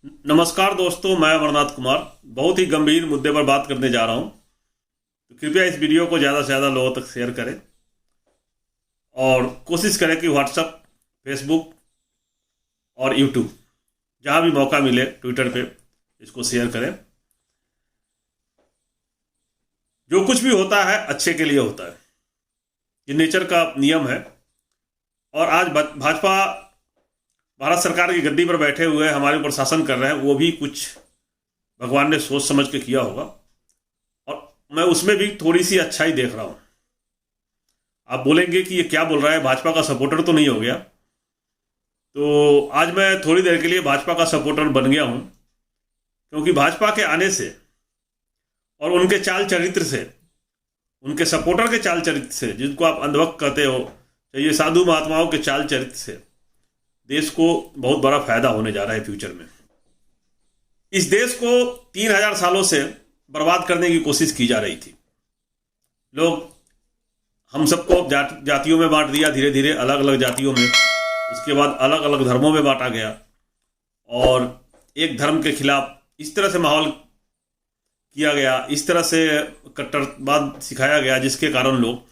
नमस्कार दोस्तों, मैं अमरनाथ कुमार बहुत ही गंभीर मुद्दे पर बात करने जा रहा हूं। तो कृपया इस वीडियो को ज़्यादा से ज़्यादा लोगों तक शेयर करें और कोशिश करें कि व्हाट्सएप, फेसबुक और यूट्यूब जहां भी मौका मिले ट्विटर पे इसको शेयर करें। जो कुछ भी होता है अच्छे के लिए होता है, ये नेचर का नियम है। और आज भाजपा भारत सरकार की गद्दी पर बैठे हुए हमारे ऊपर शासन कर रहे हैं, वो भी कुछ भगवान ने सोच समझ के किया होगा और मैं उसमें भी थोड़ी सी अच्छाई देख रहा हूं। आप बोलेंगे कि ये क्या बोल रहा है, भाजपा का सपोर्टर तो नहीं हो गया? तो आज मैं थोड़ी देर के लिए भाजपा का सपोर्टर बन गया हूं, क्योंकि भाजपा के आने से और उनके चाल चरित्र से, उनके सपोर्टर के चाल चरित्र से, जिनको आप अंधभक्त कहते हो, चाहिए साधु महात्माओं के चाल चरित्र से देश को बहुत बड़ा फायदा होने जा रहा है फ्यूचर में। इस देश को 3000 सालों से बर्बाद करने की कोशिश की जा रही थी। लोग हम सबको जातियों में बांट दिया, धीरे धीरे अलग अलग जातियों में, उसके बाद अलग अलग धर्मों में बांटा गया और एक धर्म के खिलाफ इस तरह से माहौल किया गया, इस तरह से कट्टरवाद सिखाया गया, जिसके कारण लोग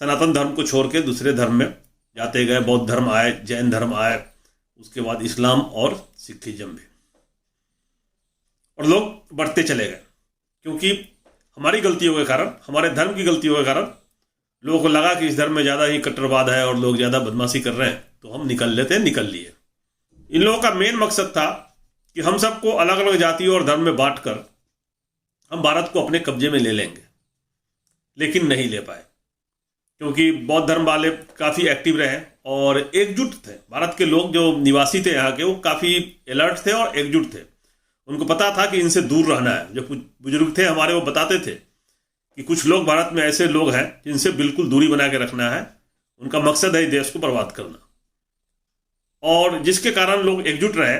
सनातन धर्म को छोड़ के दूसरे धर्म में जाते गए। बौद्ध धर्म आए, जैन धर्म आए, उसके बाद इस्लाम और सिखिज्म भी, और लोग बढ़ते चले गए। क्योंकि हमारी गलतियों के कारण, हमारे धर्म की गलतियों के कारण लोगों को लगा कि इस धर्म में ज़्यादा ही कट्टरवाद है और लोग ज़्यादा बदमाशी कर रहे हैं, तो हम निकल लेते हैं, निकल लिए। इन लोगों का मेन मकसद था कि हम सबको अलग अलग जातियों और धर्म में बांट कर हम भारत को अपने कब्जे में ले लेंगे, लेकिन नहीं ले पाए। क्योंकि बौद्ध धर्म वाले काफ़ी एक्टिव रहे और एकजुट थे। भारत के लोग जो निवासी थे यहाँ के, वो काफ़ी अलर्ट थे और एकजुट थे। उनको पता था कि इनसे दूर रहना है। जो कुछ बुजुर्ग थे हमारे, वो बताते थे कि कुछ लोग भारत में ऐसे लोग हैं जिनसे बिल्कुल दूरी बना के रखना है, उनका मकसद है देश को बर्बाद करना। और जिसके कारण लोग एकजुट रहे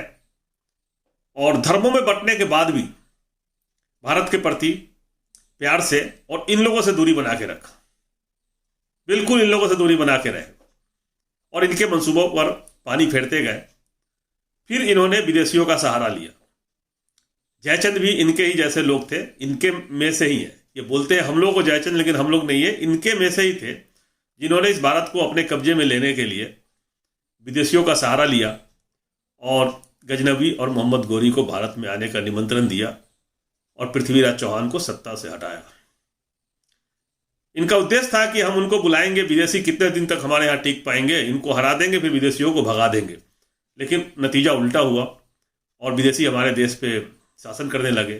और धर्मों में बंटने के बाद भी भारत के प्रति प्यार से और इन लोगों से दूरी बना के रखा, बिल्कुल इन लोगों से दूरी बना के रहे और इनके मंसूबों पर पानी फेरते गए। फिर इन्होंने विदेशियों का सहारा लिया। जयचंद भी इनके ही जैसे लोग थे, इनके में से ही है। ये बोलते हैं हम लोग को जयचंद, लेकिन हम लोग नहीं है, इनके में से ही थे जिन्होंने इस भारत को अपने कब्जे में लेने के लिए विदेशियों का सहारा लिया और गजनबी और मोहम्मद गोरी को भारत में आने का निमंत्रण दिया और पृथ्वीराज चौहान को सत्ता से हटाया। इनका उद्देश्य था कि हम उनको बुलाएंगे, विदेशी कितने दिन तक हमारे यहाँ टिक पाएंगे, इनको हरा देंगे, फिर विदेशियों को भगा देंगे। लेकिन नतीजा उल्टा हुआ और विदेशी हमारे देश पे शासन करने लगे।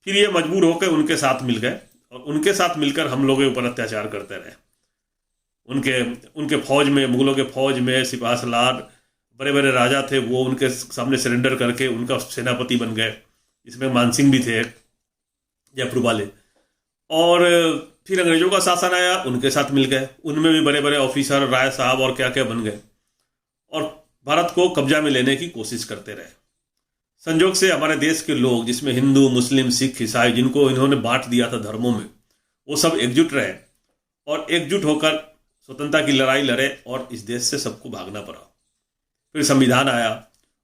फिर ये मजबूर होकर उनके साथ मिल गए और उनके साथ मिलकर हम लोगों के ऊपर अत्याचार करते रहे। उनके फौज में, मुगलों के फौज में सिपाह सलार बड़े बड़े राजा थे, वो उनके सामने सरेंडर करके उनका सेनापति बन गए। इसमें मानसिंह भी थे, जयपुर वाले। और फिर अंग्रेजों का शासन आया, उनके साथ मिल गए, उनमें भी बड़े बड़े ऑफिसर, राय साहब और क्या क्या बन गए और भारत को कब्जा में लेने की कोशिश करते रहे। संजोग से हमारे देश के लोग, जिसमें हिंदू, मुस्लिम, सिख, ईसाई, जिनको इन्होंने बांट दिया था धर्मों में, वो सब एकजुट रहे और एकजुट होकर स्वतंत्रता की लड़ाई लड़े और इस देश से सबको भागना पड़ा। फिर संविधान आया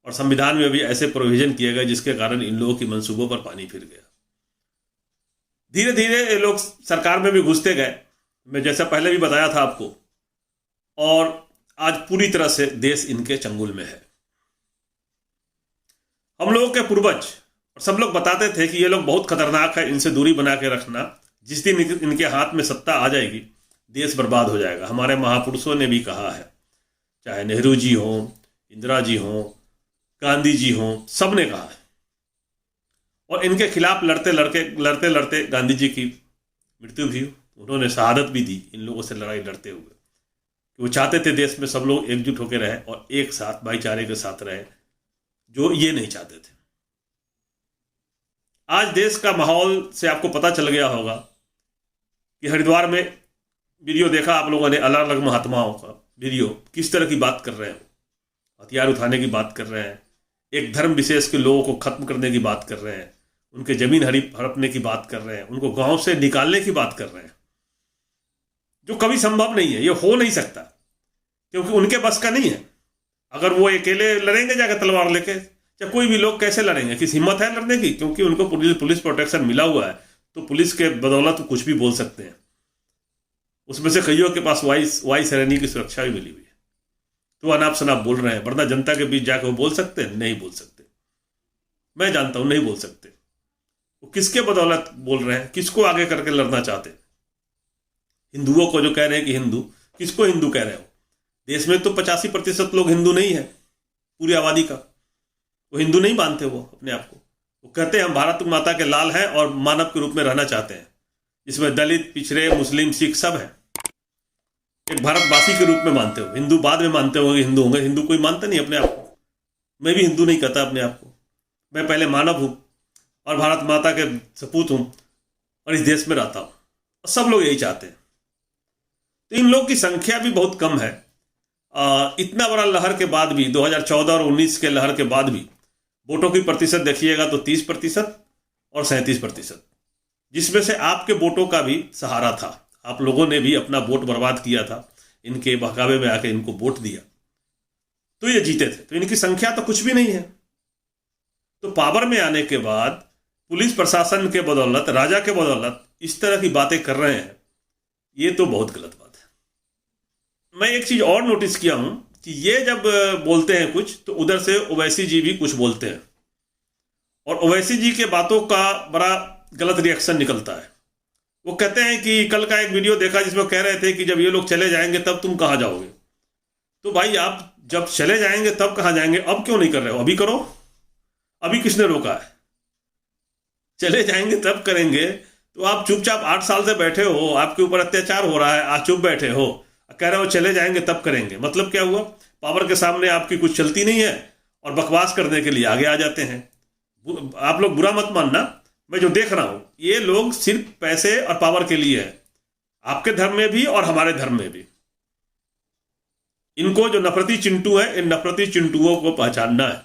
और संविधान में भी ऐसे प्रोविजन किए गए जिसके कारण इन लोगों की मंसूबों पर पानी फिर गया। धीरे धीरे ये लोग सरकार में भी घुसते गए, मैं जैसा पहले भी बताया था आपको, और आज पूरी तरह से देश इनके चंगुल में है। हम लोगों के पूर्वज और सब लोग बताते थे कि ये लोग बहुत खतरनाक है, इनसे दूरी बना के रखना, जिस दिन इनके हाथ में सत्ता आ जाएगी देश बर्बाद हो जाएगा। हमारे महापुरुषों ने भी कहा है, चाहे नेहरू जी हों, इंदिरा जी हों, गांधी जी हों, सब ने कहा है। और इनके खिलाफ लड़ते लड़ते गांधी जी की मृत्यु भी, उन्होंने शहादत भी दी इन लोगों से लड़ाई लड़ते हुए। वो चाहते थे देश में सब लोग एकजुट होकर रहे और एक साथ भाईचारे के साथ रहे, जो ये नहीं चाहते थे। आज देश का माहौल से आपको पता चल गया होगा कि हरिद्वार में वीडियो देखा आप लोगों ने, अलग अलग महात्माओं का वीडियो, किस तरह की बात कर रहे हैं, हथियार उठाने की बात कर रहे हैं, एक धर्म विशेष के लोगों को खत्म करने की बात कर रहे हैं, उनके जमीन हड़पने की बात कर रहे हैं, उनको गांव से निकालने की बात कर रहे हैं, जो कभी संभव नहीं है, ये हो नहीं सकता, क्योंकि उनके बस का नहीं है। अगर वो अकेले लड़ेंगे जाकर तलवार लेके, क्या कोई भी लोग कैसे लड़ेंगे? किस हिम्मत है लड़ने की? क्योंकि उनको पुलिस प्रोटेक्शन मिला हुआ है, तो पुलिस के बदौलत कुछ भी बोल सकते हैं। उसमें से कईयों के पास वाई सेरेनी की सुरक्षा भी मिली हुई है, तो अनाप शनाप बोल रहे हैं, वरना जनता के बीच जाकर वो बोल सकते हैं? नहीं बोल सकते। मैं जानता हूं नहीं बोल सकते। वो किसके बदौलत बोल रहे हैं? किसको आगे करके लड़ना चाहते हैं? हिंदुओं को जो कह रहे हैं कि हिंदू, किसको हिंदू कह रहे हो? देश में तो 85% लोग हिंदू नहीं है, पूरी आबादी का। वो हिंदू नहीं मानते वो अपने आप को। वो कहते हैं हम भारत माता के लाल हैं और मानव के रूप में रहना चाहते हैं, जिसमें दलित, पिछड़े, मुस्लिम, सिख सब है। एक भारतवासी के रूप में मानते हो। हिंदू बाद में मानते होंगे हिंदू होंगे। हिंदू कोई मानता नहीं अपने आप को। मैं भी हिंदू नहीं कहता अपने आप को। मैं पहले मानव हूं और भारत माता के सपूत हूं और इस देश में रहता हूं, और सब लोग यही चाहते हैं। तो इन लोगों की संख्या भी बहुत कम है। इतना बड़ा लहर के बाद भी, 2014 और 19 के लहर के बाद भी वोटों की प्रतिशत देखिएगा तो 30% और 37%, जिसमें से आपके वोटों का भी सहारा था। आप लोगों ने भी अपना वोट बर्बाद किया था, इनके बहकावे में आके इनको वोट दिया, तो ये जीते थे। तो इनकी संख्या तो कुछ भी नहीं है। तो पावर में आने के बाद पुलिस प्रशासन के बदौलत, राजा के बदौलत इस तरह की बातें कर रहे हैं, ये तो बहुत गलत बात है। मैं एक चीज और नोटिस किया हूं कि ये जब बोलते हैं कुछ, तो उधर से ओवैसी जी भी कुछ बोलते हैं, और ओवैसी जी के बातों का बड़ा गलत रिएक्शन निकलता है। वो कहते हैं कि कल का एक वीडियो देखा जिसमें कह रहे थे कि जब ये लोग चले जाएंगे तब तुम कहां जाओगे। तो भाई आप जब चले जाएंगे तब कहां जाएंगे? अब क्यों नहीं कर रहे हो? अभी करो। अभी किसने रोका है? चले जाएंगे तब करेंगे। तो आप चुपचाप 8 साल से बैठे हो, आपके ऊपर अत्याचार हो रहा है, आप चुप बैठे हो, कह रहे हो चले जाएंगे तब करेंगे। मतलब क्या हुआ? पावर के सामने आपकी कुछ चलती नहीं है और बकवास करने के लिए आगे आ जाते हैं। आप लोग बुरा मत मानना, मैं जो देख रहा हूं ये लोग सिर्फ पैसे और पावर के लिए है, आपके धर्म में भी और हमारे धर्म में भी। इनको जो नफरती चिंटू है, इन नफरती चिंटुओं को पहचानना है।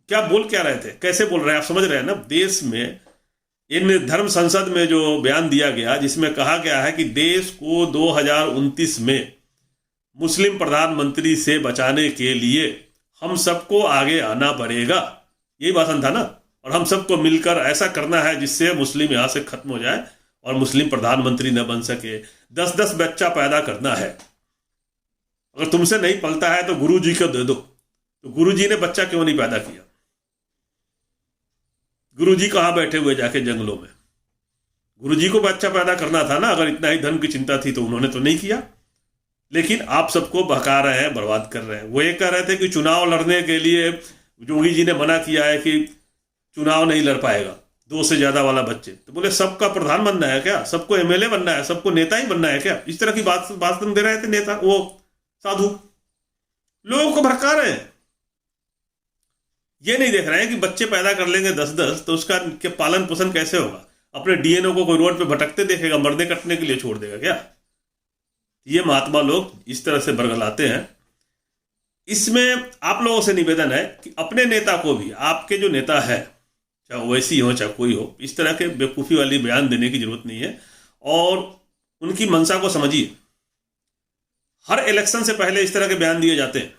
क्या बोल क्या रहे थे, कैसे बोल रहे हैं, आप समझ रहे हैं ना? देश में इन धर्म संसद में जो बयान दिया गया, जिसमें कहा गया है कि देश को 2029 में मुस्लिम प्रधानमंत्री से बचाने के लिए हम सबको आगे आना पड़ेगा, यही भाषण था ना। और हम सबको मिलकर ऐसा करना है जिससे मुस्लिम यहां से खत्म हो जाए और मुस्लिम प्रधानमंत्री न बन सके। 10-10 बच्चा पैदा करना है। अगर तुमसे नहीं पलता है तो गुरु जी को दे दो। तो गुरु जी ने बच्चा क्यों नहीं पैदा किया? गुरु जी कहां बैठे हुए जाके जंगलों में? गुरु जी को बच्चा पैदा करना था ना। अगर इतना ही धर्म की चिंता थी तो उन्होंने तो नहीं किया। लेकिन आप सबको बहका रहे हैं, बर्बाद कर रहे हैं। वो ये कह रहे थे कि चुनाव लड़ने के लिए योगी जी ने मना किया है कि चुनाव नहीं लड़ पाएगा 2 से ज्यादा वाला बच्चे। तो बोले सबका प्रधान बनना है क्या? सबको एमएलए बनना है? सबको नेता ही बनना है क्या? इस तरह की बात दे रहे थे नेता, वो साधु लोगों को भड़का रहे हैं। ये नहीं देख रहे हैं कि बच्चे पैदा कर लेंगे 10-10 तो उसका पालन पोषण कैसे होगा? अपने डीएनए को कोई रोड पे भटकते देखेगा, मरने कटने के लिए छोड़ देगा क्या? ये महात्मा लोग इस तरह से बरगलाते हैं। इसमें आप लोगों से निवेदन है कि अपने नेता को भी, आपके जो नेता है, चाहे ओवैसी हो चाहे कोई हो, इस तरह के बेवकूफ़ी वाली बयान देने की जरूरत नहीं है और उनकी मंशा को समझिए। हर इलेक्शन से पहले इस तरह के बयान दिए जाते हैं।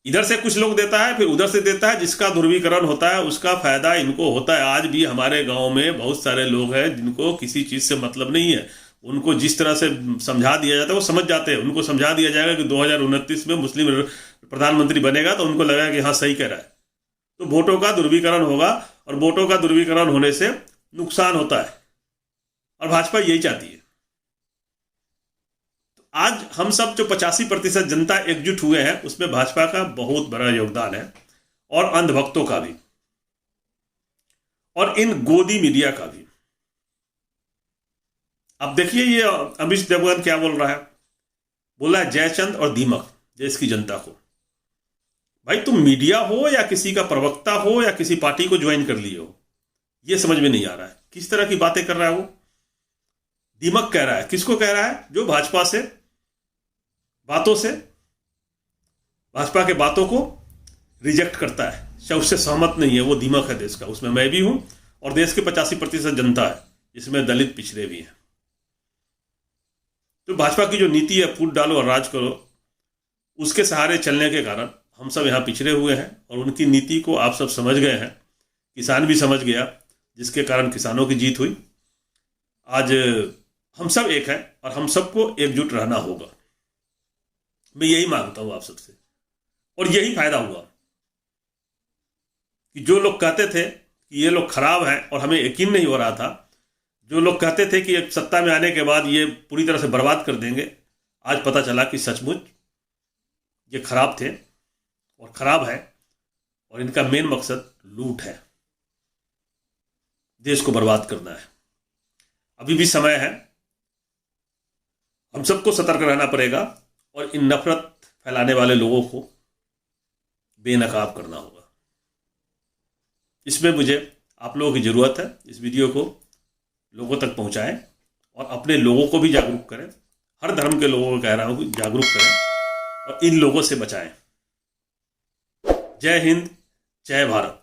इधर से कुछ लोग देता है, फिर उधर से देता है। जिसका ध्रुवीकरण होता है उसका फायदा इनको होता है। आज भी हमारे गांव में बहुत सारे लोग हैं जिनको किसी चीज से मतलब नहीं है। उनको जिस तरह से समझा दिया जाता है वो समझ जाते हैं। उनको समझा दिया जाएगा कि 2029 में मुस्लिम प्रधानमंत्री बनेगा तो उनको लगेगा कि हाँ सही कह रहा है। तो वोटों का ध्रुवीकरण होगा और वोटों का ध्रुवीकरण होने से नुकसान होता है और भाजपा यही चाहती है। आज हम सब जो 85% जनता एकजुट हुए हैं उसमें भाजपा का बहुत बड़ा योगदान है और अंधभक्तों का भी और इन गोदी मीडिया का भी। अब देखिए ये अमिश देवगन क्या बोल रहा है। बोला है जयचंद और दीमक देश की जनता को। भाई तुम मीडिया हो या किसी का प्रवक्ता हो या किसी पार्टी को ज्वाइन कर लिए हो, ये समझ में नहीं आ रहा है किस तरह की बातें कर रहा है वो। दीमक कह रहा है, किसको कह रहा है? जो भाजपा से बातों से, भाजपा के बातों को रिजेक्ट करता है, चाहे उससे सहमत नहीं है, वो दीमक है देश का। उसमें मैं भी हूं और देश के 85% जनता है, जिसमें दलित पिछड़े भी हैं। तो भाजपा की जो नीति है फूट डालो और राज करो, उसके सहारे चलने के कारण हम सब यहाँ पिछड़े हुए हैं और उनकी नीति को आप सब समझ गए हैं, किसान भी समझ गया, जिसके कारण किसानों की जीत हुई। आज हम सब एक हैं और हम सबको एकजुट रहना होगा। मैं यही मांगता हूँ आप सबसे, और यही फायदा हुआ कि जो लोग कहते थे कि ये लोग खराब हैं और हमें यकीन नहीं हो रहा था, जो लोग कहते थे कि सत्ता में आने के बाद ये पूरी तरह से बर्बाद कर देंगे, आज पता चला कि सचमुच ये खराब थे और खराब है, और इनका मेन मकसद लूट है, देश को बर्बाद करना है। अभी भी समय है, हम सबको सतर्क रहना पड़ेगा और इन नफरत फैलाने वाले लोगों को बेनकाब करना होगा। इसमें मुझे आप लोगों की ज़रूरत है। इस वीडियो को लोगों तक पहुंचाएं और अपने लोगों को भी जागरूक करें। हर धर्म के लोगों को कह रहा हूं कि जागरूक करें और इन लोगों से बचाएं। जय हिंद, जय भारत।